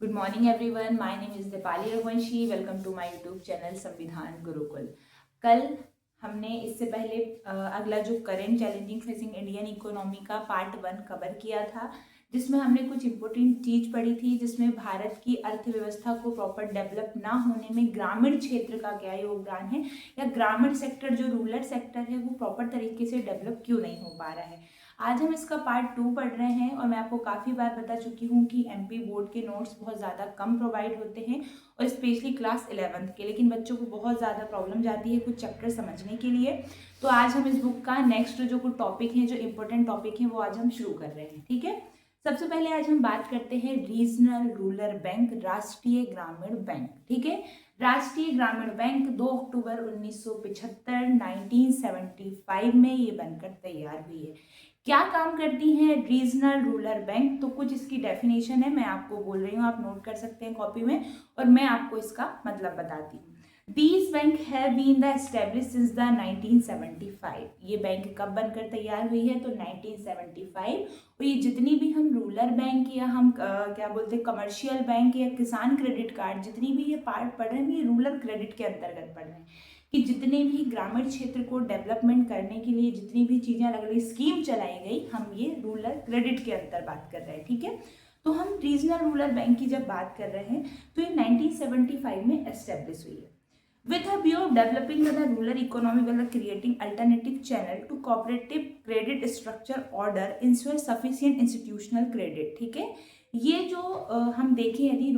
Good morning everyone, my name is Deepali Raghuvanshi. Welcome to my YouTube channel Samvidhan Gurukul. कल हमने इससे पहले अगला जो current challenging facing Indian economy का पार्ट 1 कवर किया था, जिसमें हमने कुछ इंपॉर्टेंट चीज पढ़ी थी, जिसमें भारत की अर्थव्यवस्था को प्रॉपर डेवलप ना होने में ग्रामीण क्षेत्र का क्या योगदान है, या ग्रामीण सेक्टर जो रूरल सेक्टर है वो प्रॉपर तरीके से डेवलप क्यों नहीं हो पा रहा है। आज हम इसका पार्ट 2 पढ़ रहे हैं और मैं आपको काफ़ी बार बता चुकी हूँ कि एमपी बोर्ड के नोट्स बहुत ज़्यादा कम प्रोवाइड होते हैं, और स्पेशली क्लास 11th के, लेकिन बच्चों को बहुत ज़्यादा प्रॉब्लम जाती है कुछ चैप्टर समझने के लिए। तो आज हम इस बुक का नेक्स्ट जो कुछ टॉपिक है, जो इंपॉर्टेंट टॉपिक है, वो आज हम शुरू कर रहे हैं। ठीक है, सबसे पहले आज हम बात करते हैं रीजनल रूरल बैंक, राष्ट्रीय ग्रामीण बैंक। ठीक है, राष्ट्रीय ग्रामीण बैंक 2 अक्टूबर 1975 1975 में ये बनकर तैयार हुई है। क्या काम करती है रीजनल रूरल बैंक, तो कुछ इसकी डेफिनेशन है, मैं आपको बोल रही हूँ, आप नोट कर सकते हैं कॉपी में, और मैं आपको इसका मतलब बताती हूँ। These bank have been the establish since the 1975। ये बैंक कब बनकर तैयार हुई है, तो 1975। और ये जितनी भी हम रूरल बैंक या हम क्या बोलते हैं कमर्शियल बैंक या किसान क्रेडिट कार्ड, जितनी भी ये पार्ट पढ़ रहे हैं, ये रूरल क्रेडिट के अंतर्गत पढ़ रहे हैं, कि जितने भी ग्रामीण क्षेत्र को डेवलपमेंट करने के लिए जितनी भी चीज़ें अलग अलग स्कीम चलाई गई, हम ये रूरल क्रेडिट के अंतर बात कर रहे हैं। ठीक है, तो हम रीजनल रूरल बैंक की जब बात कर रहे हैं तो ये 1975 में एस्टेब्लिश हुई है with a view of developing the rural economy while creating alternative channel to cooperative credit structure order ensure sufficient institutional credit। ठीक है, ये जो हम देखें, यदि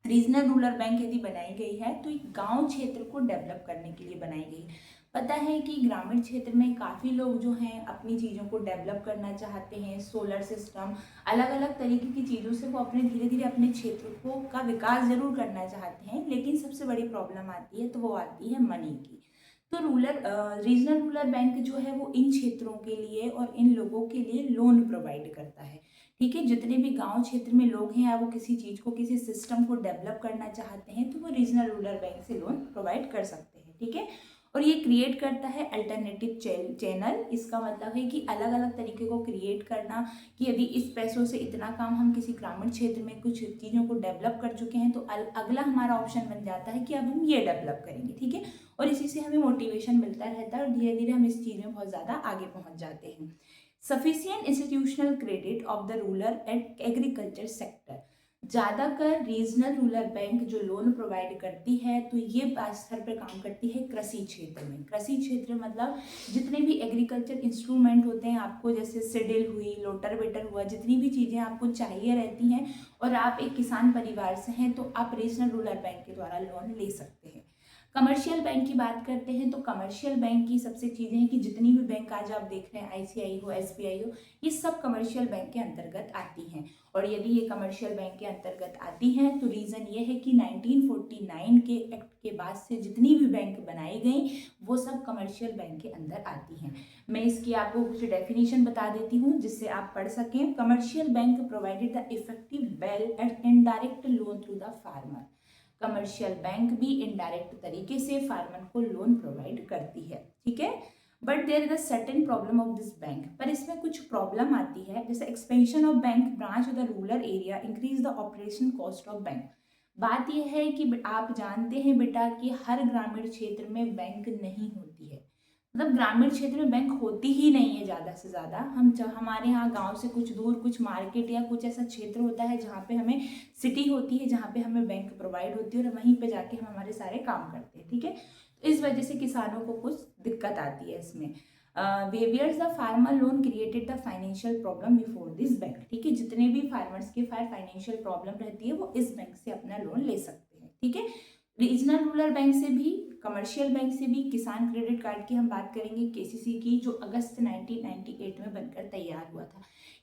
रीजनल रूरल बैंक यदि बनाई गई है तो एक गांव क्षेत्र को डेवलप करने के लिए बनाई गई। पता है कि ग्रामीण क्षेत्र में काफ़ी लोग जो हैं अपनी चीज़ों को डेवलप करना चाहते हैं, सोलर सिस्टम, अलग अलग तरीके की चीज़ों से वो अपने धीरे धीरे अपने क्षेत्र को का विकास जरूर करना चाहते हैं, लेकिन सबसे बड़ी प्रॉब्लम आती है तो वो आती है मनी की। तो रीजनल रूरल बैंक जो है वो इन क्षेत्रों के लिए और इन लोगों के लिए लोन प्रोवाइड करता है। ठीक है, जितने भी गांव क्षेत्र में लोग हैं या वो किसी चीज़ को, किसी सिस्टम को डेवलप करना चाहते हैं, तो वो रीजनल रूरल बैंक से लोन प्रोवाइड कर सकते हैं। ठीक है, और ये क्रिएट करता है अल्टरनेटिव चैनल। इसका मतलब है कि अलग अलग तरीके को क्रिएट करना, कि यदि इस पैसों से इतना काम हम किसी ग्रामीण क्षेत्र में कुछ चीज़ों को डेवलप कर चुके हैं, तो अगला हमारा ऑप्शन बन जाता है कि अब हम ये डेवलप करेंगे। ठीक है, और इसी से हमें मोटिवेशन मिलता रहता है और धीरे धीरे हम इस चीज़ में बहुत ज़्यादा आगे पहुँच जाते हैं। Sufficient institutional credit of the rural and agriculture sector. ज़्यादातर रीजनल रूरल बैंक जो लोन प्रोवाइड करती है, तो ये स्तर पर काम करती है कृषि क्षेत्र में। कृषि क्षेत्र मतलब जितने भी एग्रीकल्चर इंस्ट्रूमेंट होते हैं आपको, जैसे सिडिल हुई, लोटर वेटर हुआ, जितनी भी चीज़ें आपको चाहिए रहती हैं और आप एक किसान परिवार से हैं, तो आप रीजनल रूरल बैंक के द्वारा लोन ले सकते हैं। कमर्शियल बैंक की बात करते हैं तो कमर्शियल बैंक की सबसे चीज़ें हैं कि जितनी भी बैंक आज आप देख रहे हैं, आईसीआई हो, एसबीआई हो, ये सब कमर्शियल बैंक के अंतर्गत आती हैं। और यदि ये कमर्शियल बैंक के अंतर्गत आती हैं तो रीज़न ये है कि 1949 के एक्ट के बाद से जितनी भी बैंक बनाई गई वो सब कमर्शियल बैंक के अंदर आती हैं। मैं इसकी आपको कुछ डेफिनेशन बता देती हूँ जिससे आप पढ़ सकें। Commercial bank provided the effective well and indirect loan through the farmer. Commercial bank भी इनडायरेक्ट तरीके से फार्मर को लोन प्रोवाइड करती है। ठीक है, but there is a certain problem of this bank, पर इसमें कुछ प्रॉब्लम आती है, जैसे expansion of bank branch of the rural area increase the operation cost of bank. बात यह है कि आप जानते हैं बेटा कि हर ग्रामीण क्षेत्र में बैंक नहीं होती है, मतलब ग्रामीण क्षेत्र में बैंक होती ही नहीं है ज़्यादा से ज़्यादा। हमारे यहाँ गांव से कुछ दूर कुछ मार्केट या कुछ ऐसा क्षेत्र होता है जहाँ पे हमें सिटी होती है, जहाँ पे हमें बैंक प्रोवाइड होती है और वहीं पे जाके हम हमारे सारे काम करते हैं। ठीक है, तो इस वजह से किसानों को कुछ दिक्कत आती है इसमें। Whereas the farmer loan created the financial problem before this bank. ठीक है, जितने भी फार्मर्स के फाइनेंशियल प्रॉब्लम रहती है वो इस बैंक से अपना लोन ले सकते हैं। ठीक है, रीजनल रूरल बैंक से भी, कमर्शियल बैंक से भी, किसान क्रेडिट कार्ड की हम बात करेंगे केसीसी की, जो अगस्त 1998 में बनकर तैयार हुआ था।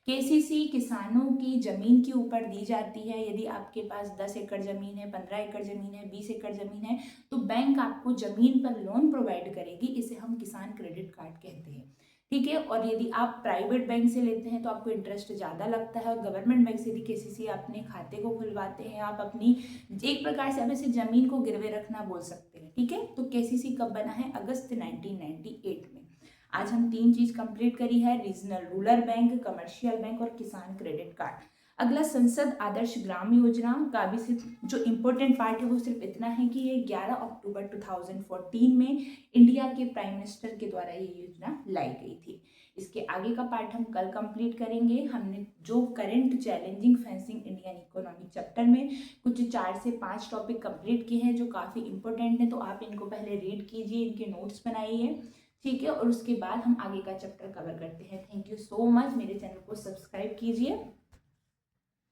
केसीसी किसानों की जमीन के ऊपर दी जाती है। यदि आपके पास 10 एकड़ जमीन है, 15 एकड़ जमीन है, 20 एकड़ जमीन है, तो बैंक आपको जमीन पर लोन प्रोवाइड करेगी। इसे हम किसान क्रेडिट कार्ड कहते हैं। ठीक है, और यदि आप प्राइवेट बैंक से लेते हैं तो आपको इंटरेस्ट ज़्यादा लगता है, और गवर्नमेंट बैंक से यदि केसीसी अपने खाते को खुलवाते हैं, आप अपनी एक प्रकार से आप इसे जमीन को गिरवे रखना बोल सकते हैं। ठीक है, तो केसीसी कब बना है? अगस्त 1998 में। आज हम तीन चीज कंप्लीट करी है, regional rural bank, commercial bank और किसान क्रेडिट कार्ड। अगला संसद आदर्श ग्राम योजना का भी सिर्फ जो इम्पोर्टेंट पार्ट है वो सिर्फ इतना है कि ये 11 अक्टूबर 2014 में इंडिया के प्राइम मिनिस्टर के द्वारा ये योजना लाई गई थी। इसके आगे का पार्ट हम कल कंप्लीट करेंगे। हमने जो current challenging facing Indian economy chapter में कुछ 4 से 5 टॉपिक कंप्लीट किए हैं जो काफ़ी इंपॉर्टेंट हैं, तो आप इनको पहले रीड कीजिए, इनके नोट्स बनाइए, ठीक है, और उसके बाद हम आगे का चैप्टर कवर करते हैं। Thank you so much. मेरे चैनल को सब्सक्राइब कीजिए।